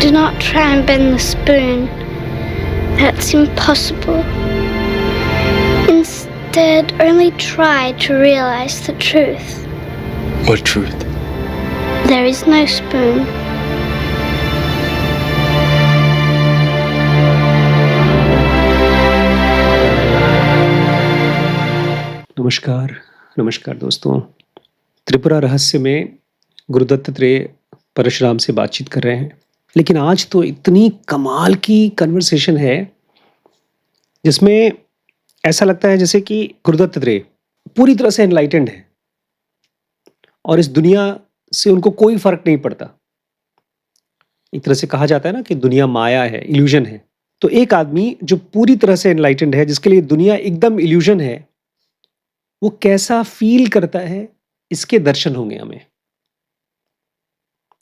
Do not try and bend the spoon. That's impossible. Instead, only try to realize the truth. What truth? There is no spoon. नमस्कार दोस्तों। त्रिपुरा रहस्य में गुरु दत्तात्रेय परशुराम से बातचीत कर रहे हैं, लेकिन आज तो इतनी कमाल की कन्वर्सेशन है जिसमें ऐसा लगता है जैसे कि गुरु दत्तात्रेय पूरी तरह से एनलाइटेंड है और इस दुनिया से उनको कोई फर्क नहीं पड़ता। एक तरह से कहा जाता है ना कि दुनिया माया है, इल्यूजन है। तो एक आदमी जो पूरी तरह से एनलाइटेंड है, जिसके लिए दुनिया एकदम इल्यूजन है, वो कैसा फील करता है, इसके दर्शन होंगे हमें।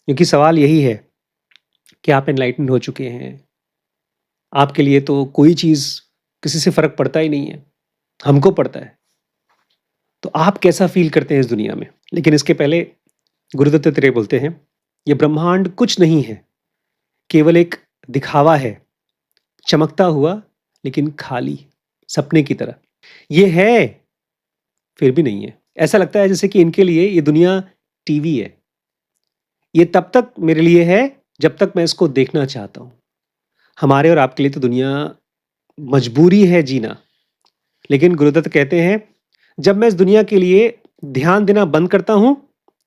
क्योंकि सवाल यही है कि आप एनलाइटेंड हो चुके हैं, आपके लिए तो कोई चीज किसी से फर्क पड़ता ही नहीं है, हमको पड़ता है। तो आप कैसा फील करते हैं इस दुनिया में। लेकिन इसके पहले गुरु दत्तात्रेय बोलते हैं, ये ब्रह्मांड कुछ नहीं है, केवल एक दिखावा है, चमकता हुआ लेकिन खाली, सपने की तरह। ये है फिर भी नहीं है। ऐसा लगता है जैसे कि इनके लिए ये दुनिया टीवी है। ये तब तक मेरे लिए है जब तक मैं इसको देखना चाहता हूं। हमारे और आपके लिए तो दुनिया मजबूरी है जीना। लेकिन गुरुदत्त कहते हैं, जब मैं इस दुनिया के लिए ध्यान देना बंद करता हूं,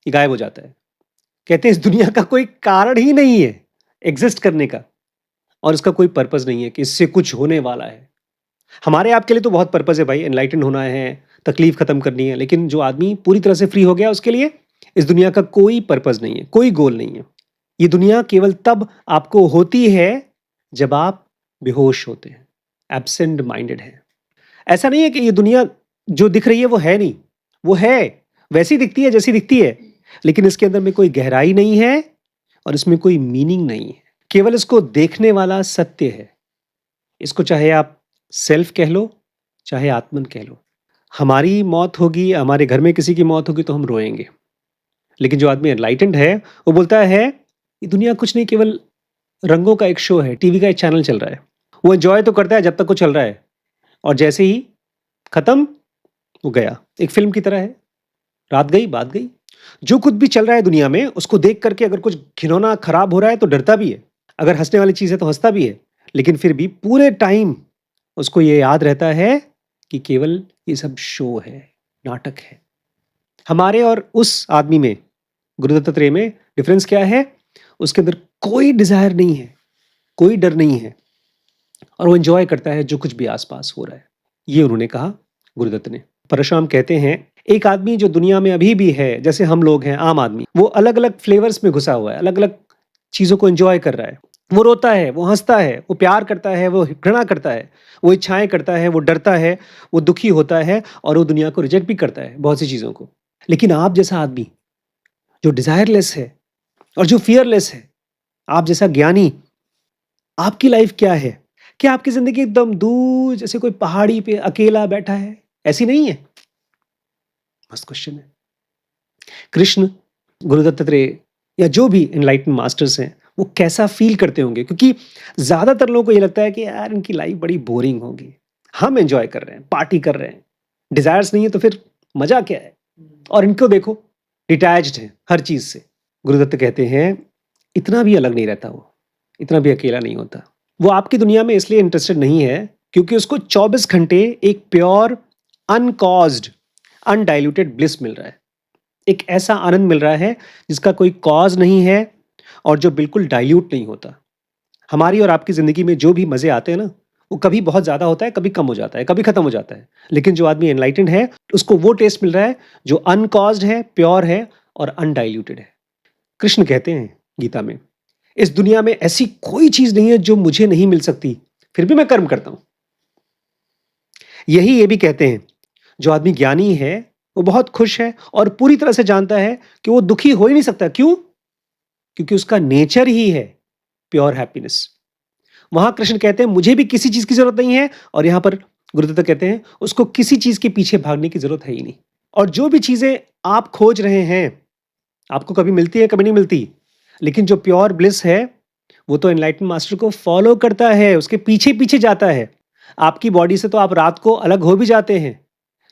ये गायब हो जाता है। कहते हैं इस दुनिया का कोई कारण ही नहीं है एग्जिस्ट करने का, और इसका कोई पर्पस नहीं है कि इससे कुछ होने वाला है। हमारे आपके लिए तो बहुत पर्पस है भाई, एनलाइटेंड होना है, तकलीफ खत्म करनी है। लेकिन जो आदमी पूरी तरह से फ्री हो गया, उसके लिए इस दुनिया का कोई पर्पस नहीं है, कोई गोल नहीं है। ये दुनिया केवल तब आपको होती है जब आप बेहोश होते हैं, एब्सेंट माइंडेड है। ऐसा नहीं है कि ये दुनिया जो दिख रही है वो है नहीं, वो है, वैसी दिखती है जैसी दिखती है, लेकिन इसके अंदर में कोई गहराई नहीं है और इसमें कोई मीनिंग नहीं है। केवल इसको देखने वाला सत्य है। इसको चाहे आप सेल्फ कह लो, चाहे आत्मन कह लो। हमारी मौत होगी, हमारे घर में किसी की मौत होगी तो हम रोएंगे। लेकिन जो आदमी एनलाइटेंड है वो बोलता है ये दुनिया कुछ नहीं, केवल रंगों का एक शो है, टीवी का एक चैनल चल रहा है। वो एंजॉय तो करता है जब तक वो चल रहा है, और जैसे ही खत्म वो गया। एक फिल्म की तरह है, रात गई बात गई। जो कुछ भी चल रहा है दुनिया में, उसको देख करके अगर कुछ घिनौना खराब हो रहा है तो डरता भी है, अगर हंसने वाली चीज है तो हंसता भी है। लेकिन फिर भी पूरे टाइम उसको ये याद रहता है कि केवल ये सब शो है, नाटक है। हमारे और उस आदमी में, गुरु दत्तात्रेय में डिफरेंस क्या है? उसके अंदर कोई डिजायर नहीं है, कोई डर नहीं है, और वो एंजॉय करता है जो कुछ भी आसपास हो रहा है। ये उन्होंने कहा गुरुदत्त ने। परशुराम कहते हैं, एक आदमी जो दुनिया में अभी भी है, जैसे हम लोग हैं आम आदमी, वो अलग अलग फ्लेवर्स में घुसा हुआ है, अलग अलग चीजों को एंजॉय कर रहा है। वो रोता है, वो हंसता है, वो प्यार करता है, वो घृणा करता है, वो इच्छाएं करता है, वो डरता है, वो दुखी होता है, और वो दुनिया को रिजेक्ट भी करता है, बहुत सी चीजों को। लेकिन आप जैसा आदमी जो डिजायरलेस है और जो फियरलेस है, आप जैसा ज्ञानी, आपकी लाइफ क्या है? क्या आपकी जिंदगी एकदम दूर जैसे कोई पहाड़ी पे अकेला बैठा है? ऐसी नहीं है। मस्त क्वेश्चन है। कृष्ण, गुरु दत्तात्रेय या जो भी एनलाइटन मास्टर्स हैं, वो कैसा फील करते होंगे? क्योंकि ज्यादातर लोगों को ये लगता है कि यार इनकी लाइफ बड़ी बोरिंग होगी, हम एंजॉय कर रहे हैं, पार्टी कर रहे हैं, डिजायर्स नहीं है तो फिर मजा क्या है? और इनको देखो, डिटैच्ड है हर चीज से। गुरुदत्त कहते हैं इतना भी अलग नहीं रहता, वो इतना भी अकेला नहीं होता। वो आपकी दुनिया में इसलिए इंटरेस्टेड नहीं है क्योंकि उसको 24 घंटे एक प्योर, अनकॉज्ड, अनडाइल्यूटेड ब्लिस मिल रहा है। एक ऐसा आनंद मिल रहा है जिसका कोई कॉज नहीं है और जो बिल्कुल डाइल्यूट नहीं होता। हमारी और आपकी जिंदगी में जो भी मजे आते हैं ना, वो कभी बहुत ज्यादा होता है, कभी कम हो जाता है, कभी खत्म हो जाता है। लेकिन जो आदमी एनलाइटेंड है, उसको वो टेस्ट मिल रहा है जो अनकॉज्ड है, प्योर है और अनडाइल्यूटेड है। कृष्ण कहते हैं गीता में, इस दुनिया में ऐसी कोई चीज नहीं है जो मुझे नहीं मिल सकती, फिर भी मैं कर्म करता हूं। यही ये भी कहते हैं, जो आदमी ज्ञानी है वो बहुत खुश है और पूरी तरह से जानता है कि वो दुखी हो ही नहीं सकता। क्यों? क्योंकि उसका नेचर ही है प्योर हैप्पीनेस। वहां कृष्ण कहते हैं मुझे भी किसी चीज की जरूरत नहीं है, और यहां पर गुरुदत्त कहते हैं उसको किसी चीज के पीछे भागने की जरूरत है ही नहीं। और जो भी चीजें आप खोज रहे हैं, आपको कभी मिलती है, कभी नहीं मिलती, लेकिन जो प्योर ब्लिस है वो तो एनलाइटन मास्टर को फॉलो करता है, उसके पीछे पीछे जाता है। आपकी बॉडी से तो आप रात को अलग हो भी जाते हैं,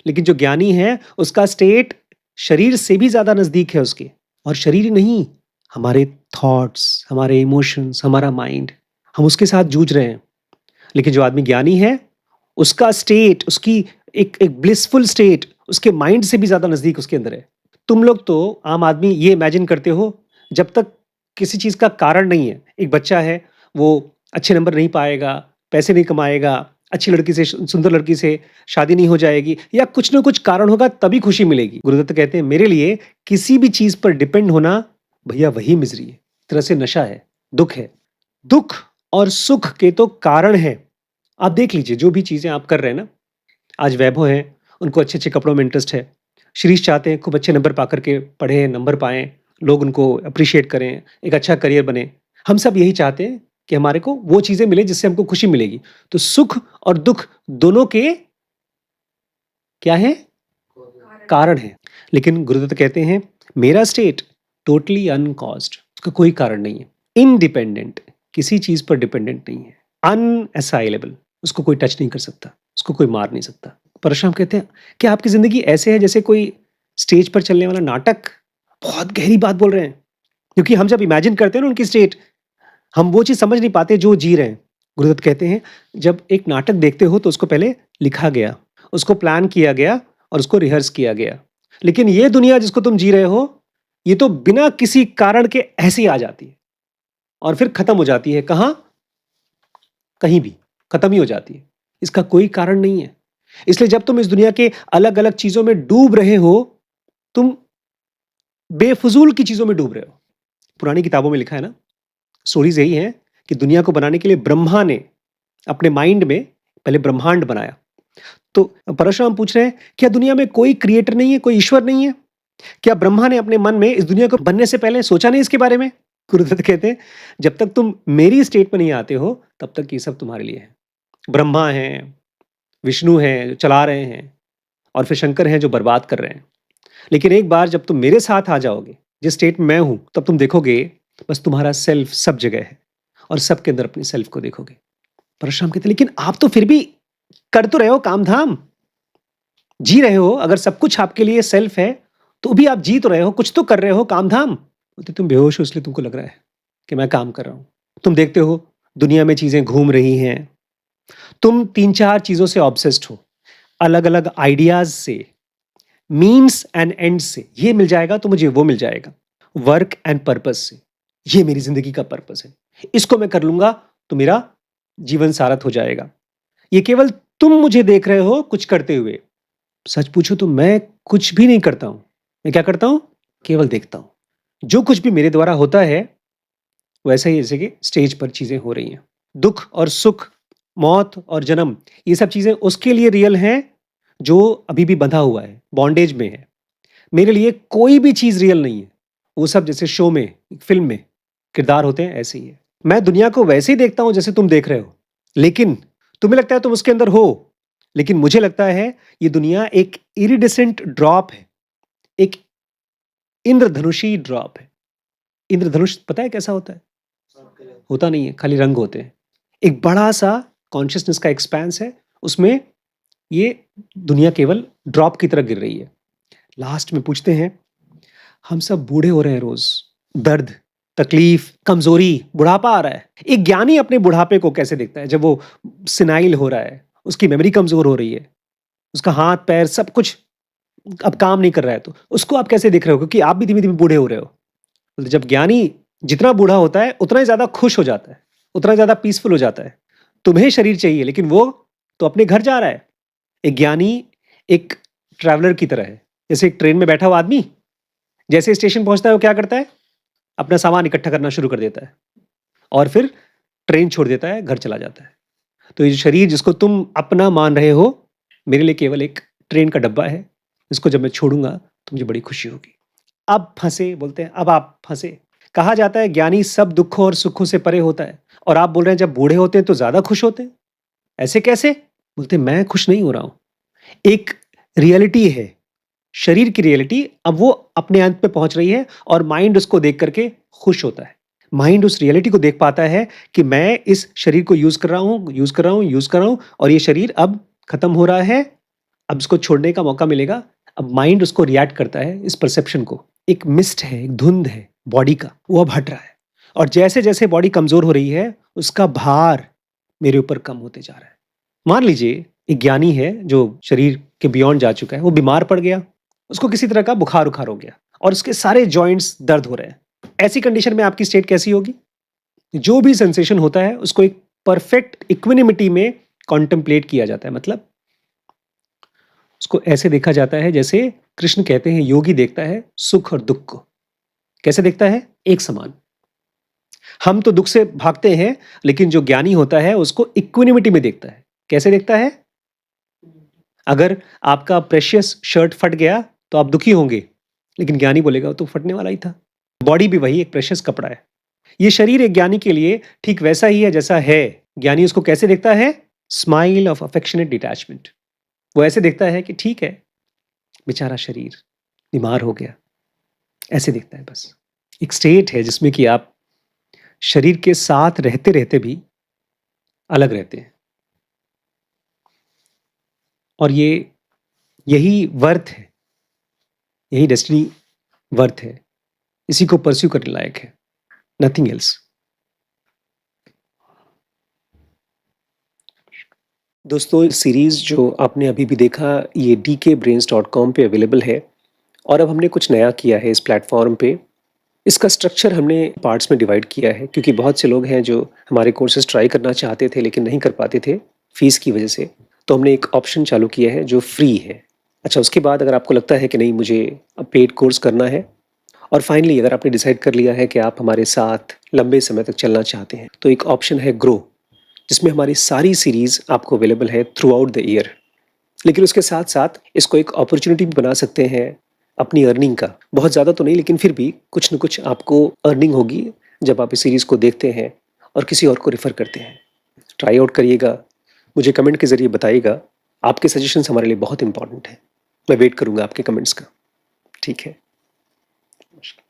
लेकिन जो ज्ञानी है उसका स्टेट शरीर से भी ज्यादा नजदीक है उसके। और शरीर ही नहीं, हमारे थॉट्स, हमारे इमोशंस, हमारा माइंड, हम उसके साथ जूझ रहे हैं। लेकिन जो आदमी ज्ञानी है उसका स्टेट, उसकी एक ब्लिसफुल स्टेट उसके माइंड से भी ज्यादा नजदीक उसके अंदर है। तुम लोग तो आम आदमी ये इमेजिन करते हो, जब तक किसी चीज का कारण नहीं है। एक बच्चा है, वो अच्छे नंबर नहीं पाएगा, पैसे नहीं कमाएगा, अच्छी लड़की से, सुंदर लड़की से शादी नहीं हो जाएगी, या कुछ ना कुछ कारण होगा तभी खुशी मिलेगी। गुरुदत्त कहते हैं मेरे लिए किसी भी चीज पर डिपेंड होना भैया वही मिजरी है, एक तरह से नशा है, दुख है। दुख और सुख के तो कारण है। आप देख लीजिए जो भी चीजें आप कर रहे हैं ना, आज वैभव हैं, उनको अच्छे अच्छे कपड़ों में इंटरेस्ट है। शिरीष चाहते हैं खूब अच्छे नंबर पा करके पढ़े, नंबर पाएं, लोग उनको अप्रिशिएट करें, एक अच्छा करियर बने। हम सब यही चाहते हैं कि हमारे को वो चीजें मिले जिससे हमको खुशी मिलेगी। तो सुख और दुख दोनों के क्या है? कारण है। लेकिन गुरुदत्त कहते हैं मेरा स्टेट टोटली अनकॉज्ड, उसका कोई कारण नहीं है, इनडिपेंडेंट, किसी चीज पर डिपेंडेंट नहीं है, अनअसाइलेबल, उसको कोई टच नहीं कर सकता, उसको कोई मार नहीं सकता। परशुराम कहते हैं कि आपकी जिंदगी ऐसे है जैसे कोई स्टेज पर चलने वाला नाटक। बहुत गहरी बात बोल रहे हैं, क्योंकि हम जब इमेजिन करते हैं ना उनकी स्टेट, हम वो चीज समझ नहीं पाते जो जी रहे हैं। गुरुदत्त कहते हैं जब एक नाटक देखते हो तो उसको पहले लिखा गया, उसको प्लान किया गया और उसको रिहर्स किया गया। लेकिन ये दुनिया जिसको तुम जी रहे हो, ये तो बिना किसी कारण के ऐसे ही आ जाती है और फिर खत्म हो जाती है। कहां? कहीं भी खत्म ही हो जाती है, इसका कोई कारण नहीं है। इसलिए जब तुम इस दुनिया के अलग अलग चीजों में डूब रहे हो, तुम बेफजूल की चीजों में डूब रहे हो। पुरानी किताबों में लिखा है ना, स्टोरीज यही है कि दुनिया को बनाने के लिए ब्रह्मा ने अपने माइंड में पहले ब्रह्मांड बनाया। तो परशुराम पूछ रहे हैं क्या दुनिया में कोई क्रिएटर नहीं है, कोई ईश्वर नहीं है? क्या ब्रह्मा ने अपने मन में इस दुनिया को बनने से पहले सोचा नहीं इसके बारे में? गुरुदत्त कहते हैं जब तक तुम मेरी स्टेट में नहीं आते हो तब तक ये सब तुम्हारे लिए है। ब्रह्मा है, विष्णु है जो चला रहे हैं, और फिर शंकर हैं जो बर्बाद कर रहे हैं। लेकिन एक बार जब तुम मेरे साथ आ जाओगे, जिस स्टेट में मैं हूं, तब तुम देखोगे बस तुम्हारा सेल्फ सब जगह है और सबके अंदर अपने सेल्फ को देखोगे। परशुराम कहते लेकिन आप तो फिर भी कर तो रहे हो काम धाम, जी रहे हो। अगर सब कुछ आपके लिए सेल्फ है तो भी आप जी तो रहे हो, कुछ तो कर रहे हो काम धाम। बोलते तुम बेहोश हो इसलिए तुमको लग रहा है कि मैं काम कर रहा हूं। तुम देखते हो दुनिया में चीजें घूम रही हैं, तुम 3-4 चीजों से ऑब्सेस्ड हो, अलग अलग आइडियाज से, मीन्स एंड एंड से। ये मिल जाएगा तो मुझे वो मिल जाएगा, वर्क एंड पर्पस से, ये मेरी जिंदगी का पर्पस है, इसको मैं कर लूंगा तो मेरा जीवन सार्थक हो जाएगा। ये केवल तुम मुझे देख रहे हो कुछ करते हुए। सच पूछो तो मैं कुछ भी नहीं करता हूं। मैं क्या करता हूं? केवल देखता हूं। जो कुछ भी मेरे द्वारा होता है वैसा ही जैसे कि स्टेज पर चीजें हो रही हैं। दुख और सुख, मौत और जन्म, ये सब चीजें उसके लिए रियल हैं जो अभी भी बंधा हुआ है, बॉन्डेज में है। मेरे लिए कोई भी चीज रियल नहीं है। वो सब जैसे शो में, फिल्म में किरदार होते हैं, ऐसे ही है। मैं दुनिया को वैसे ही देखता हूं जैसे तुम देख रहे हो, लेकिन तुम्हें लगता है तुम उसके अंदर हो, लेकिन मुझे लगता है ये दुनिया एक इरिडेसेंट ड्रॉप है, एक इंद्रधनुषी ड्रॉप है। इंद्रधनुष पता है कैसा होता है? होता नहीं है, खाली रंग होते हैं। एक बड़ा सा कॉन्शियसनेस का एक्सपेंस है, उसमें ये दुनिया केवल ड्रॉप की तरह गिर रही है। लास्ट में पूछते हैं हम सब बूढ़े हो रहे हैं, रोज दर्द, तकलीफ, कमजोरी, बुढ़ापा आ रहा है। एक ज्ञानी अपने बुढ़ापे को कैसे देखता है? जब वो सिनाइल हो रहा है, उसकी मेमोरी कमजोर हो रही है, उसका हाथ पैर सब कुछ अब काम नहीं कर रहा है, तो उसको आप कैसे देख रहे हो? क्योंकि आप भी धीमे धीमे बूढ़े हो रहे हो। जब ज्ञानी जितना बूढ़ा होता है उतना ही ज्यादा खुश हो जाता है, उतना ज्यादा पीसफुल हो जाता है। तुम्हें शरीर चाहिए लेकिन वो तो अपने घर जा रहा है। एक ज्ञानी एक ट्रैवलर की तरह है, जैसे एक ट्रेन में बैठा हुआ आदमी जैसे स्टेशन पहुंचता है वो क्या करता है? अपना सामान इकट्ठा करना शुरू कर देता है और फिर ट्रेन छोड़ देता है, घर चला जाता है। तो ये शरीर जिसको तुम अपना मान रहे हो, मेरे लिए केवल एक ट्रेन का डब्बा है, इसको जब मैं छोड़ूंगा तो मुझे बड़ी खुशी होगी। अब फंसे, बोलते हैं अब आप फंसे। कहा जाता है ज्ञानी सब दुखों और सुखों से परे होता है, और आप बोल रहे हैं जब बूढ़े होते हैं तो ज्यादा खुश होते हैं। ऐसे कैसे? बोलते मैं खुश नहीं हो रहा हूं। एक रियलिटी है, शरीर की रियलिटी, अब वो अपने अंत पे पहुंच रही है और माइंड उसको देख करके खुश होता है। माइंड उस रियलिटी को देख पाता है कि मैं इस शरीर को यूज कर रहा हूं और ये शरीर अब खत्म हो रहा है, अब इसको छोड़ने का मौका मिलेगा। अब माइंड उसको रिएक्ट करता है इस परसेप्शन को। एक मिस्ट है, एक धुंध है बॉडी का, वो अब हट रहा है और जैसे जैसे बॉडी कमजोर हो रही है उसका भार मेरे ऊपर कम होते जा रहा है। मान लीजिए एक ज्ञानी है जो शरीर के बियॉन्ड जा चुका है, वो बीमार पड़ गया, उसको किसी तरह का बुखार उखार हो गया और उसके सारे जॉइंट्स दर्द हो रहे हैं। ऐसी कंडीशन में आपकी स्टेट कैसी होगी? जो भी सेंसेशन होता है उसको एक परफेक्ट इक्विनिमिटी में कॉन्टेम्पलेट किया जाता है। मतलब उसको ऐसे देखा जाता है जैसे कृष्ण कहते हैं योगी देखता है सुख और दुख को। कैसे देखता है? एक समान। हम तो दुख से भागते हैं, लेकिन जो ज्ञानी होता है उसको इक्विनिमिटी में देखता है। कैसे देखता है? अगर आपका प्रेशियस शर्ट फट गया तो आप दुखी होंगे, लेकिन ज्ञानी बोलेगा वो तो फटने वाला ही था। बॉडी भी वही एक प्रेशियस कपड़ा है। ये शरीर एक ज्ञानी के लिए ठीक वैसा ही है जैसा है। ज्ञानी उसको कैसे देखता है? Smile of affectionate detachment. वो ऐसे देखता है कि ठीक है, बेचारा शरीर बीमार हो गया, ऐसे देखता है। बस एक स्टेट है जिसमें कि आप शरीर के साथ रहते रहते भी अलग रहते हैं। और यही वर्थ है, यही डेस्टिनी वर्थ है, इसी को परस्यू करने लायक है, नथिंग एल्स। दोस्तों, सीरीज जो आपने अभी भी देखा ये dkbrains.com पे अवेलेबल है और अब हमने कुछ नया किया है इस प्लेटफॉर्म पे। इसका स्ट्रक्चर हमने पार्ट्स में डिवाइड किया है क्योंकि बहुत से लोग हैं जो हमारे कोर्सेज ट्राई करना चाहते थे लेकिन नहीं कर पाते थे फीस की वजह से। तो हमने एक ऑप्शन चालू किया है जो फ्री है। अच्छा, उसके बाद अगर आपको लगता है कि नहीं मुझे अब पेड कोर्स करना है, और फाइनली अगर आपने डिसाइड कर लिया है कि आप हमारे साथ लंबे समय तक चलना चाहते हैं, तो एक ऑप्शन है ग्रो, जिसमें हमारी सारी सीरीज आपको अवेलेबल है थ्रू आउट द ईयर। लेकिन उसके साथ साथ इसको एक अपॉर्चुनिटी भी बना सकते हैं अपनी अर्निंग का। बहुत ज़्यादा तो नहीं, लेकिन फिर भी कुछ न कुछ आपको अर्निंग होगी जब आप इस सीरीज़ को देखते हैं और किसी और को रेफ़र करते हैं। ट्राई आउट करिएगा, मुझे कमेंट के ज़रिए बताइएगा। आपके सजेशंस हमारे लिए बहुत इंपॉर्टेंट हैं। मैं वेट करूँगा आपके कमेंट्स का। ठीक है, नमस्कार।